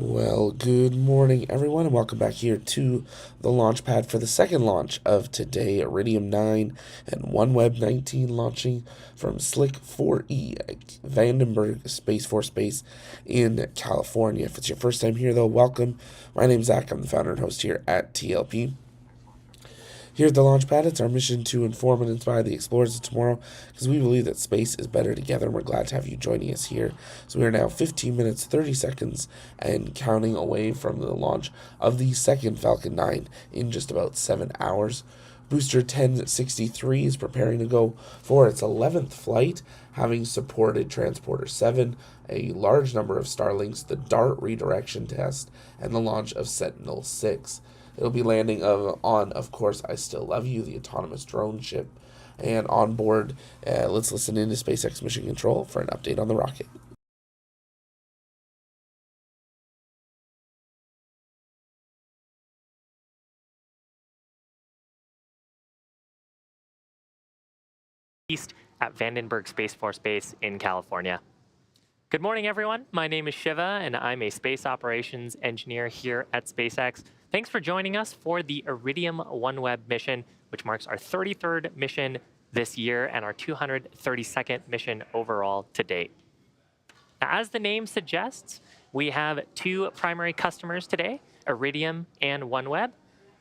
Well, good morning, everyone, and welcome back here to the launch pad for the second launch of today. Iridium-9 and OneWeb 19 launching from Slick 4E at Vandenberg Space Force Base in California. If it's your first time here, though, welcome. My name's Zach. I'm the founder and host here at TLP. Here at the Launchpad, it's our mission to inform and inspire the explorers of tomorrow because we believe that space is better together, and we're glad to have you joining us here. So we are now 15 minutes, 30 seconds, and counting away from the launch of the second Falcon 9 in just about 7 hours. Booster 1063 is preparing to go for its 11th flight, having supported Transporter 7, a large number of Starlinks, the DART redirection test, and the launch of Sentinel 6. It'll be landing on, of course, I Still Love You, the autonomous drone ship. And on board, let's listen into SpaceX Mission Control for an update on the rocket. East at Vandenberg Space Force Base in California. Good morning, everyone. My name is Shiva, and I'm a space operations engineer here at SpaceX. Thanks for joining us for the Iridium OneWeb mission, which marks our 33rd mission this year and our 232nd mission overall to date. Now, as the name suggests, we have two primary customers today, Iridium and OneWeb.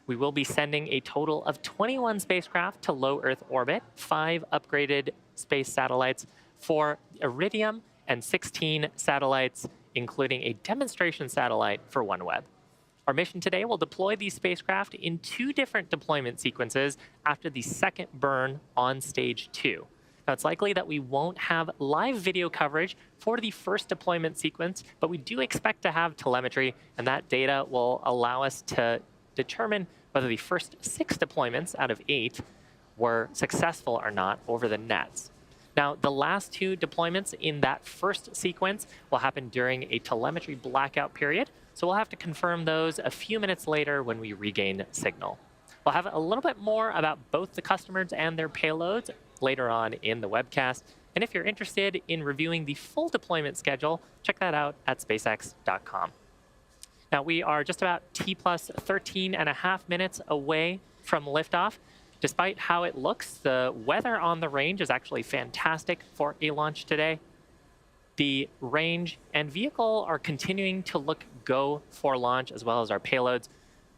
We will be sending a total of 21 spacecraft to low Earth orbit, 5 upgraded space satellites for Iridium, and 16 satellites, including a demonstration satellite for OneWeb. Our mission today will deploy these spacecraft in 2 different deployment sequences after the second burn on stage 2. Now, it's likely that we won't have live video coverage for the first deployment sequence, but we do expect to have telemetry, and that data will allow us to determine whether the first 6 deployments out of 8 were successful or not over the nets. Now, the last 2 deployments in that first sequence will happen during a telemetry blackout period, so we'll have to confirm those a few minutes later when we regain signal. We'll have a little bit more about both the customers and their payloads later on in the webcast, and if you're interested in reviewing the full deployment schedule, check that out at spacex.com. Now, we are just about T plus 13 and a half minutes away from liftoff. Despite how it looks, the weather on the range is actually fantastic for a launch today. The range and vehicle are continuing to look go for launch, as well as our payloads.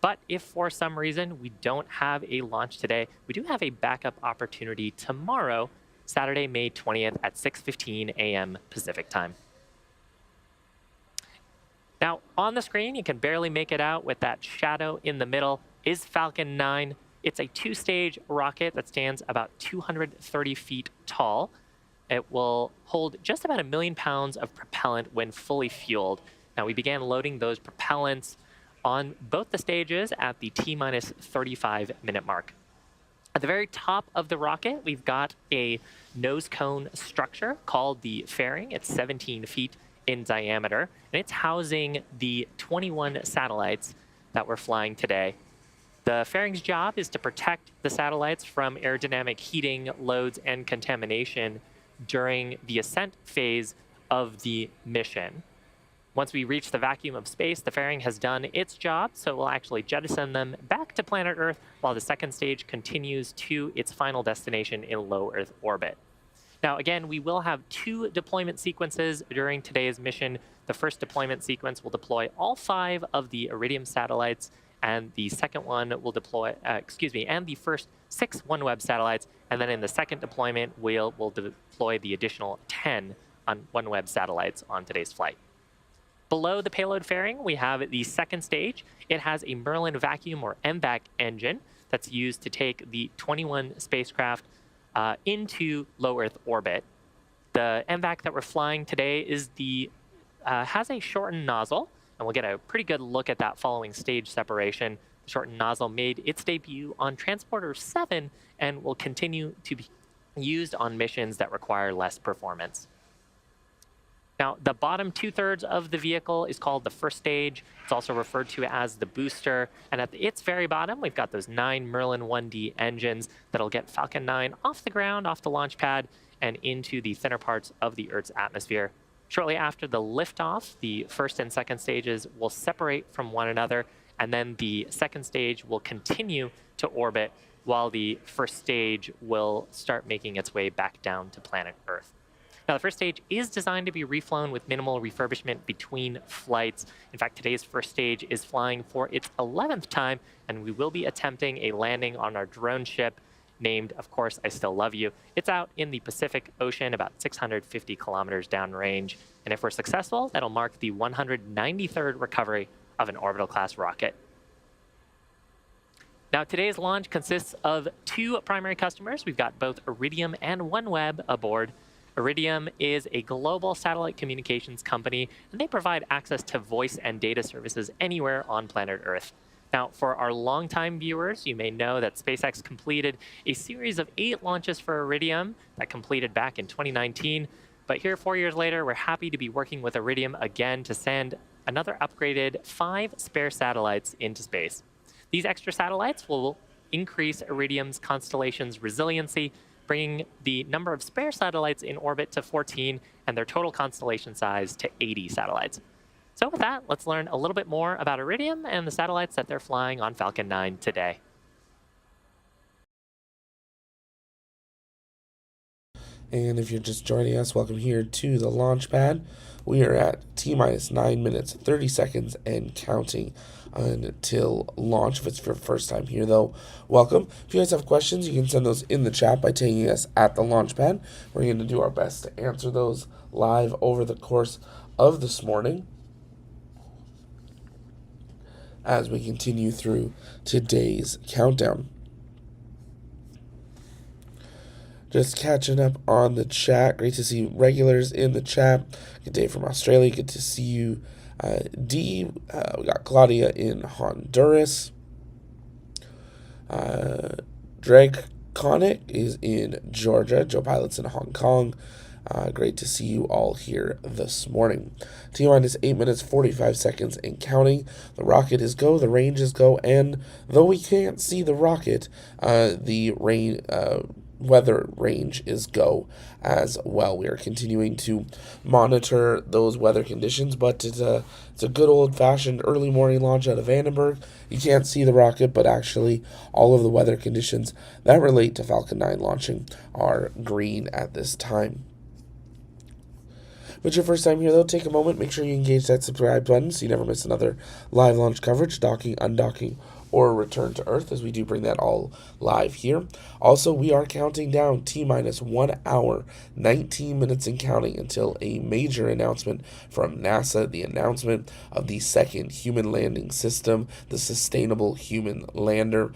But if for some reason we don't have a launch today, we do have a backup opportunity tomorrow, Saturday, May 20th at 6:15 a.m. Pacific time. Now, on the screen, you can barely make it out with that shadow in the middle, is Falcon 9. It's a 2-stage rocket that stands about 230 feet tall. It will hold just about 1 million pounds of propellant when fully fueled. Now, we began loading those propellants on both the stages at the T-minus 35-minute mark. At the very top of the rocket, we've got a nose cone structure called the fairing. It's 17 feet in diameter, and it's housing the 21 satellites that we're flying today. The fairing's job is to protect the satellites from aerodynamic heating, loads, and contamination during the ascent phase of the mission. Once we reach the vacuum of space, the fairing has done its job, so we'll actually jettison them back to planet Earth while the second stage continues to its final destination in low Earth orbit. Now, again, we will have 2 deployment sequences during today's mission. The first deployment sequence will deploy all 5 of the Iridium satellites, and the second one will deploy, and the first 6 OneWeb satellites. And then in the second deployment, we'll deploy the additional 10 OneWeb satellites on today's flight. Below the payload fairing, we have the second stage. It has a Merlin vacuum or MVAC engine that's used to take the 21 spacecraft into low Earth orbit. The MVAC that we're flying today is has a shortened nozzle, and we'll get a pretty good look at that following stage separation. The shortened nozzle made its debut on Transporter 7 and will continue to be used on missions that require less performance. Now, the bottom 2/3 of the vehicle is called the first stage. It's also referred to as the booster. And at its very bottom, we've got those 9 Merlin 1D engines that'll get Falcon 9 off the ground, off the launch pad, and into the thinner parts of the Earth's atmosphere. Shortly after the liftoff, the first and second stages will separate from one another, and then the second stage will continue to orbit while the first stage will start making its way back down to planet Earth. Now, the first stage is designed to be reflown with minimal refurbishment between flights. In fact, today's first stage is flying for its 11th time, and we will be attempting a landing on our drone ship named, of course, I Still Love You. It's out in the Pacific Ocean, about 650 kilometers downrange. And if we're successful, that'll mark the 193rd recovery of an orbital class rocket. Now, today's launch consists of two primary customers. We've got both Iridium and OneWeb aboard. Iridium is a global satellite communications company, and they provide access to voice and data services anywhere on planet Earth. Now, for our longtime viewers, you may know that SpaceX completed a series of 8 launches for Iridium that completed back in 2019. But here, 4 years later, we're happy to be working with Iridium again to send another upgraded 5 spare satellites into space. These extra satellites will increase Iridium's constellation's resiliency, bringing the number of spare satellites in orbit to 14 and their total constellation size to 80 satellites. So with that, let's learn a little bit more about Iridium and the satellites that they're flying on Falcon 9 today. And if you're just joining us, welcome here to the launch pad. We are at T-minus 9 minutes, 30 seconds, and counting until launch. If it's your first time here, though, welcome. If you guys have questions, you can send those in the chat by tagging us at the launch pad. We're going to do our best to answer those live over the course of this morning as we continue through today's countdown. Just catching up on the chat. Great to see regulars in the chat. Good day from Australia. Good to see you, D. We got Claudia in Honduras. Drake Connick is in Georgia. Joe Pilot's in Hong Kong. Great to see you all here this morning. T-minus 8 minutes, 45 seconds and counting. The rocket is go, the range is go, and though we can't see the rocket, the weather range is go as well. We are continuing to monitor those weather conditions, but it's a good old-fashioned early morning launch out of Vandenberg. You can't see the rocket, but actually all of the weather conditions that relate to Falcon 9 launching are green at this time. If it's your first time here, though, take a moment, make sure you engage that subscribe button so you never miss another live launch coverage, docking, undocking, or return to Earth, as we do bring that all live here. Also, we are counting down T-minus 1 hour, 19 minutes and counting until a major announcement from NASA, the announcement of the second human landing system, the Sustainable Human Lander.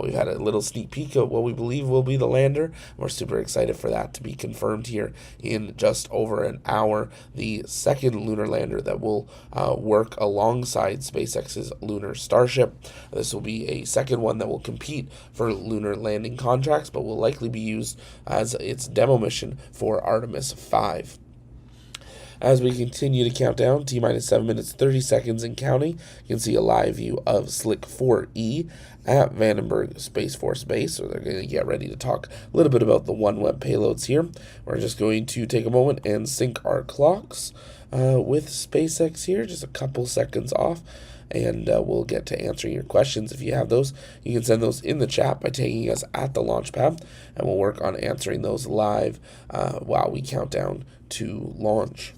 We've had a little sneak peek of what we believe will be the lander. We're super excited for that to be confirmed here in just over an hour. The second lunar lander that will work alongside SpaceX's lunar Starship. This will be a second one that will compete for lunar landing contracts, but will likely be used as its demo mission for Artemis 5. As we continue to count down, T-minus 7 minutes, 30 seconds and counting, you can see a live view of Slick 4E at Vandenberg Space Force Base. So they're going to get ready to talk a little bit about the OneWeb payloads here. We're just going to take a moment and sync our clocks with SpaceX here, just a couple seconds off. And we'll get to answering your questions. If you have those, you can send those in the chat by tagging us at the launch pad, and we'll work on answering those live while we count down to launch.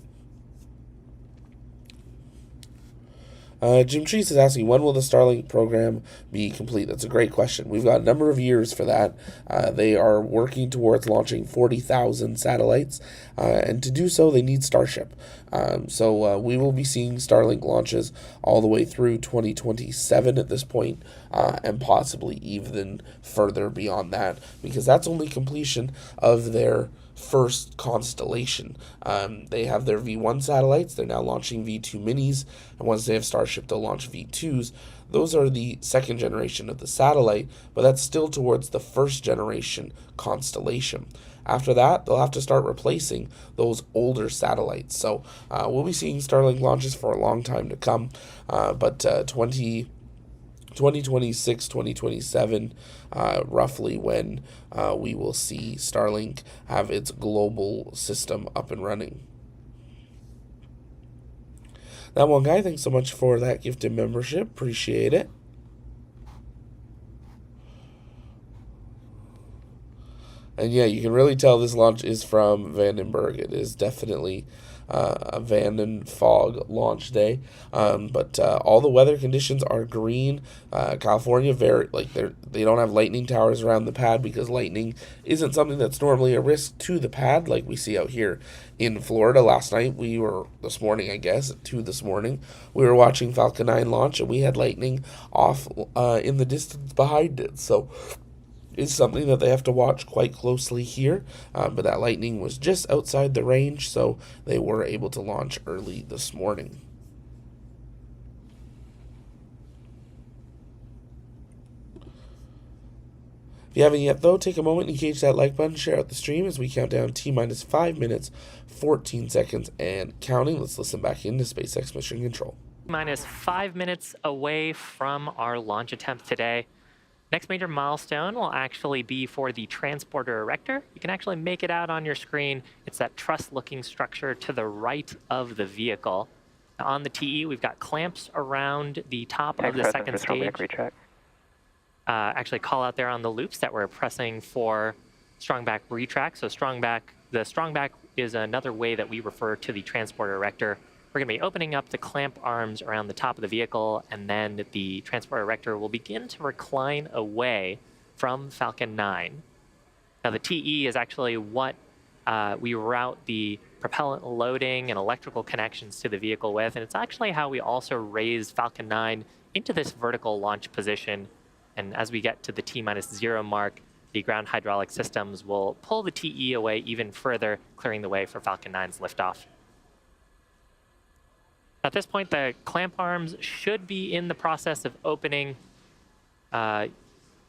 Jim Treese is asking, when will the Starlink program be complete? That's a great question. We've got a number of years for that. They are working towards launching 40,000 satellites, and to do so, they need Starship. So we will be seeing Starlink launches all the way through 2027 at this point, and possibly even further beyond that, because that's only completion of their first constellation. They have their V1 satellites. They're now launching V2 minis, and once they have Starship, they'll launch V2s. Those are the second generation of the satellite, but that's still towards the first generation constellation. After that, they'll have to start replacing those older satellites. So we'll be seeing Starlink launches for a long time to come, but 2026, 2027, roughly when we will see Starlink have its global system up and running. That one guy, thanks so much for that gifted membership. Appreciate it. And yeah, you can really tell this launch is from Vandenberg. It is definitely a Vanden fog launch day. But all the weather conditions are green. California, they don't have lightning towers around the pad because lightning isn't something that's normally a risk to the pad like we see out here in Florida. This morning, I guess, at 2 this morning, we were watching Falcon 9 launch and we had lightning off in the distance behind it. So is something that they have to watch quite closely here, but that lightning was just outside the range, so they were able to launch early this morning. If you haven't yet, though, take a moment and engage that like button, share out the stream as we count down T-minus 5 minutes, 14 seconds, and counting. Let's listen back into SpaceX Mission Control. Minus 5 minutes away from our launch attempt today. Next major milestone will actually be for the transporter erector. You can actually make it out on your screen. It's that truss-looking structure to the right of the vehicle. Now on the TE, we've got clamps around the top of the second stage. Actually call out there on the loops that we're pressing for strong back retract. So the strong back is another way that we refer to the transporter erector. We're going to be opening up the clamp arms around the top of the vehicle, and then the transport erector will begin to recline away from Falcon 9. Now, the TE is actually what we route the propellant loading and electrical connections to the vehicle with, and it's actually how we also raise Falcon 9 into this vertical launch position. And as we get to the T-0 mark, the ground hydraulic systems will pull the TE away even further, clearing the way for Falcon 9's liftoff. At this point, the clamp arms should be in the process of opening. If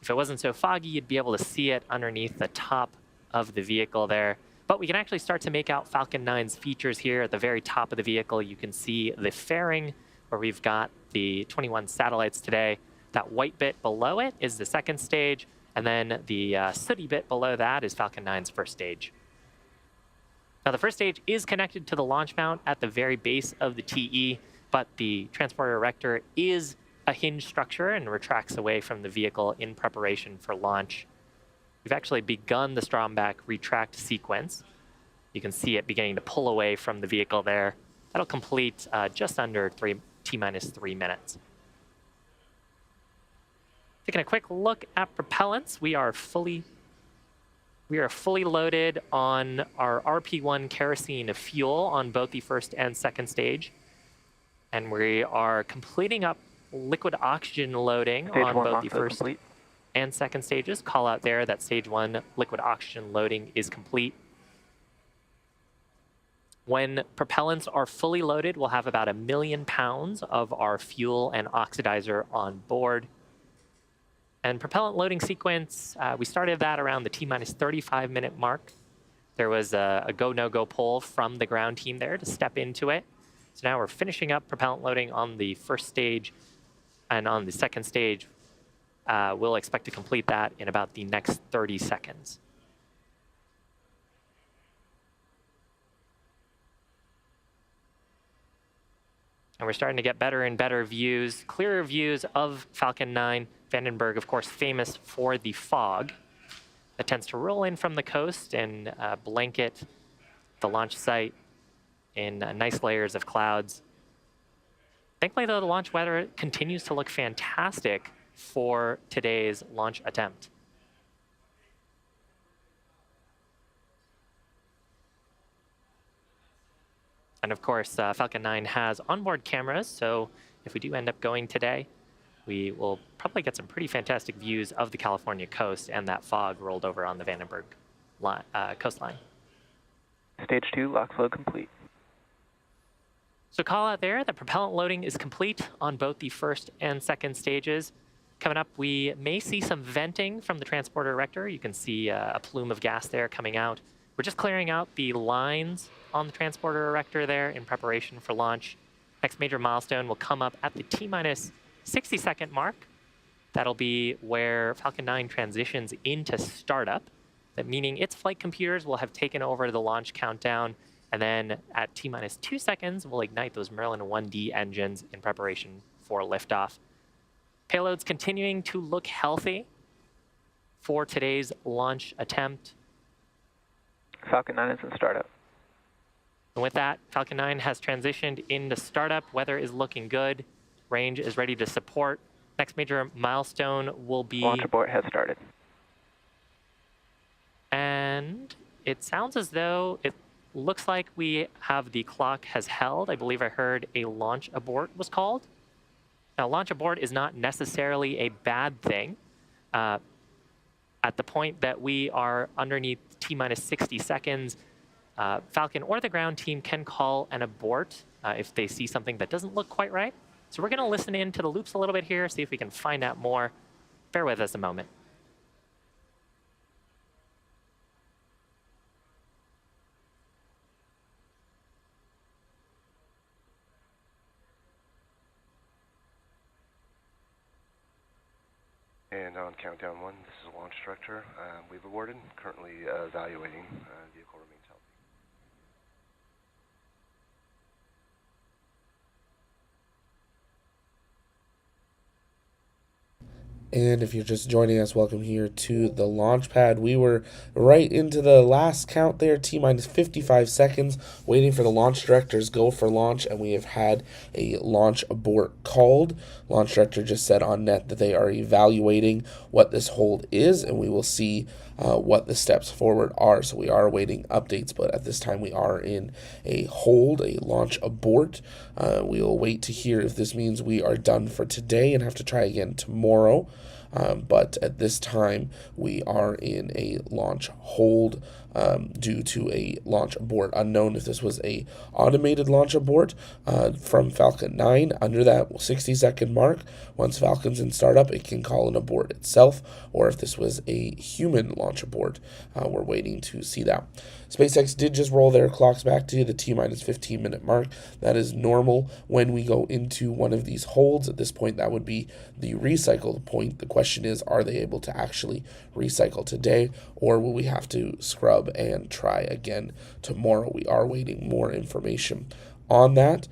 it wasn't so foggy, you'd be able to see it underneath the top of the vehicle there. But we can actually start to make out Falcon 9's features here at the very top of the vehicle. You can see the fairing where we've got the 21 satellites today. That white bit below it is the second stage, and then the sooty bit below that is Falcon 9's first stage. Now, the first stage is connected to the launch mount at the very base of the TE, but the transporter erector is a hinge structure and retracts away from the vehicle in preparation for launch. We've actually begun the strong back retract sequence. You can see it beginning to pull away from the vehicle there. That'll complete just under T-minus 3 minutes. Taking a quick look at propellants, we are fully loaded on our RP1 kerosene fuel on both the first and second stage. And we are completing up liquid oxygen loading on both the first and second stages. Call out there that stage 1 liquid oxygen loading is complete. When propellants are fully loaded, we'll have about 1 million pounds of our fuel and oxidizer on board. And propellant loading sequence, we started that around the T-minus 35 minute mark. There was a go, no-go poll from the ground team there to step into it. So now we're finishing up propellant loading on the first stage, and on the second stage, we'll expect to complete that in about the next 30 seconds. And we're starting to get better and better views, clearer views of Falcon 9. Vandenberg, of course, famous for the fog that tends to roll in from the coast and blanket the launch site in nice layers of clouds. Thankfully, though, the launch weather continues to look fantastic for today's launch attempt. And of course, Falcon 9 has onboard cameras, so if we do end up going today, we will probably get some pretty fantastic views of the California coast and that fog rolled over on the Vandenberg coastline. Stage 2, lock flow complete. So call out there that propellant loading is complete on both the first and second stages. Coming up, we may see some venting from the transporter erector. You can see a plume of gas there coming out. We're just clearing out the lines on the transporter erector there in preparation for launch. Next major milestone will come up at the T-minus 60-second mark. That'll be where Falcon 9 transitions into startup, that meaning its flight computers will have taken over the launch countdown, And then at T-minus 2 seconds, we'll ignite those Merlin 1D engines in preparation for liftoff. Payload's continuing to look healthy for today's launch attempt. Falcon 9 is in startup. And with that, Falcon 9 has transitioned into startup. Weather is looking good. Range is ready to support. Next major milestone will be... Launch abort has started. And it sounds as though it looks like we have the clock has held. I believe I heard a launch abort was called. Now, launch abort is not necessarily a bad thing. At the point that we are underneath T-minus 60 seconds, Falcon or the ground team can call an abort if they see something that doesn't look quite right. So we're going to listen in to the loops a little bit here, see if we can find out more. Bear with us a moment. And on countdown 1, this is launch director. We've aborted, currently evaluating. Vehicle remains healthy. And if you're just joining us, welcome here to the launch pad. We were right into the last count there, T-minus 55 seconds, waiting for the launch director's go for launch, and we have had a launch abort called. Launch director just said on net that they are evaluating what this hold is, and we will see what the steps forward are. So we are awaiting updates, but at this time we are in a hold, a launch abort. We will wait to hear if this means we are done for today and have to try again tomorrow. But at this time, we are in a launch hold due to a launch abort. Unknown if this was a automated launch abort from Falcon 9 under that 60-second mark. Once Falcon's in startup, it can call an abort itself, or if this was a human launch abort. We're waiting to see that. SpaceX did just roll their clocks back to the T-minus 15-minute mark. That is normal when we go into one of these holds. At this point, that would be the recycle point. The question is, are they able to actually recycle today, or will we have to scrub and try again tomorrow? We are waiting more information on that.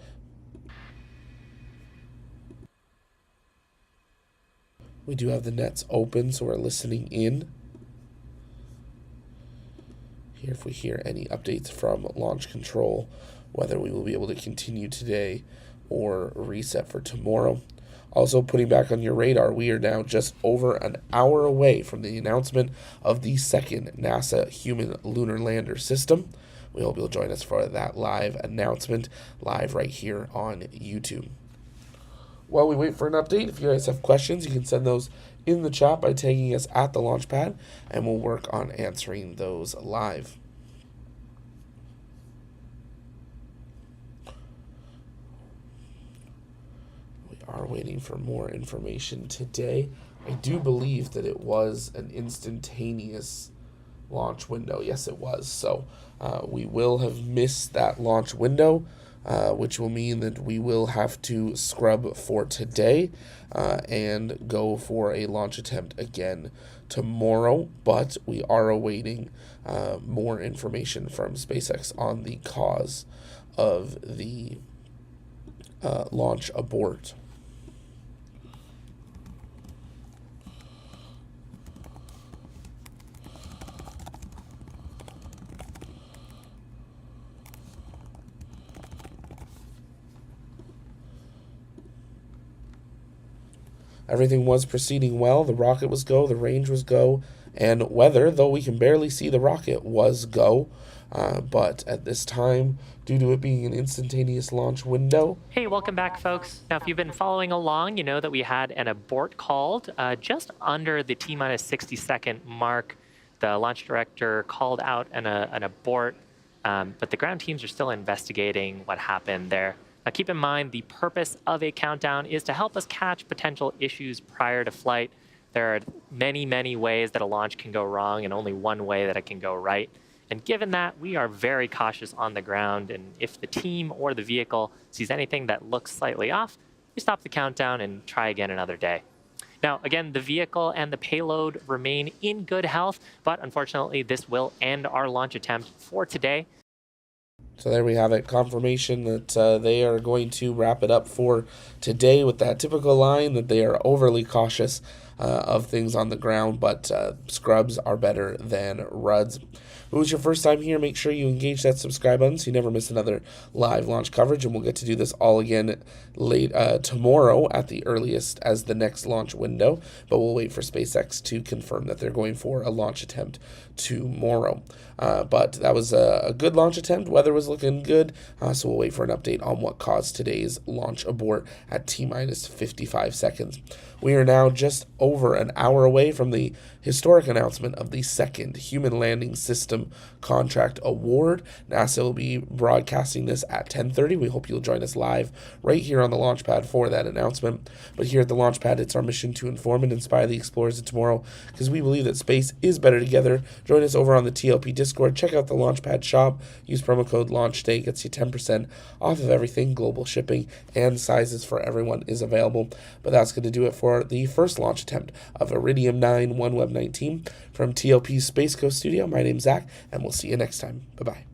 We do have the nets open, so we're listening in. Here, if we hear any updates from launch control, whether we will be able to continue today or reset for tomorrow. Also, putting back on your radar, we are now just over an hour away from the announcement of the second NASA human lunar lander system. We hope you'll join us for that live announcement, live right here on YouTube. While we wait for an update, if you guys have questions, you can send those in the chat by tagging us at the launch pad, and we'll work on answering those live. We are waiting for more information today. I do believe that it was an instantaneous launch window. Yes, it was. So we will have missed that launch window, which will mean that we will have to scrub for today and go for a launch attempt again tomorrow. But we are awaiting more information from SpaceX on the cause of the launch abort. Everything was proceeding well. The rocket was go, the range was go, and weather, though we can barely see the rocket, was go. But at this time, due to it being an instantaneous launch window... Hey, welcome back, folks. Now, if you've been following along, you know that we had an abort called just under the T-minus 60-second mark. The launch director called out an abort, but the ground teams are still investigating what happened there. Now, keep in mind, the purpose of a countdown is to help us catch potential issues prior to flight. There are many, many ways that a launch can go wrong and only one way that it can go right. And given that, we are very cautious on the ground. And if the team or the vehicle sees anything that looks slightly off, we stop the countdown and try again another day. Now, again, the vehicle and the payload remain in good health, but unfortunately, this will end our launch attempt for today. So there we have it, confirmation that they are going to wrap it up for today with that typical line that they are overly cautious of things on the ground, but scrubs are better than RUDs. If it was your first time here, make sure you engage that subscribe button so you never miss another live launch coverage, and we'll get to do this all again late tomorrow at the earliest as the next launch window, but we'll wait for SpaceX to confirm that they're going for a launch attempt tomorrow. But that was a good launch attempt. Weather was looking good, so we'll wait for an update on what caused today's launch abort at T-minus 55 seconds. We are now just over an hour away from the historic announcement of the second Human Landing System contract award. NASA will be broadcasting this at 10:30. We hope you'll join us live right here on the launch pad for that announcement. But here at the launch pad, it's our mission to inform and inspire the explorers of tomorrow, because we believe that space is better together. Join us over on the TLP Discord. Check out the Launchpad shop. Use promo code LAUNCHDAY. Gets you 10% off of everything. Global shipping and sizes for everyone is available. But that's going to do it for the first launch attempt of Iridium-9 OneWeb 19 from TLP's Space Coast studio. My name's Zach, and we'll see you next time. Bye-bye.